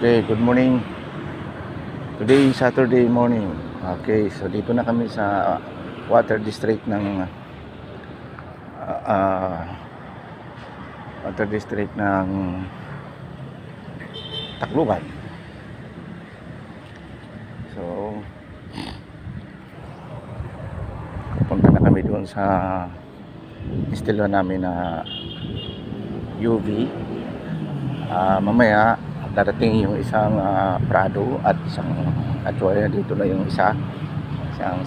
Okay, good morning. Today is Saturday morning. Okay, so dito na kami sa water district ng Tacloban. So pupunta na kami doon sa estilo namin na UV. Mamaya darating yung isang Prado at isang actually dito na yung isang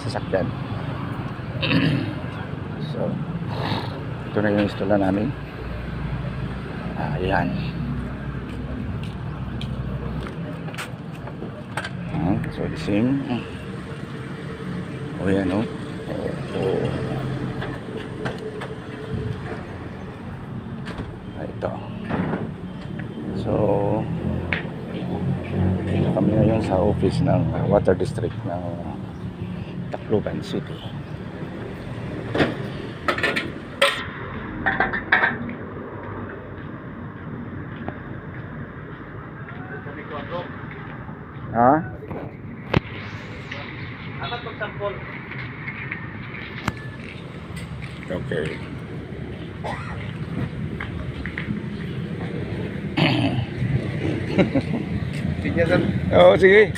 sasakyan. So ito na yung istula namin. Ayan. So the same. Yan o. Ito. So dito kami ngayon sa office ng water district ng Tacloban City. Amat magsampol. Okay. Sige, sir. Oo, sige.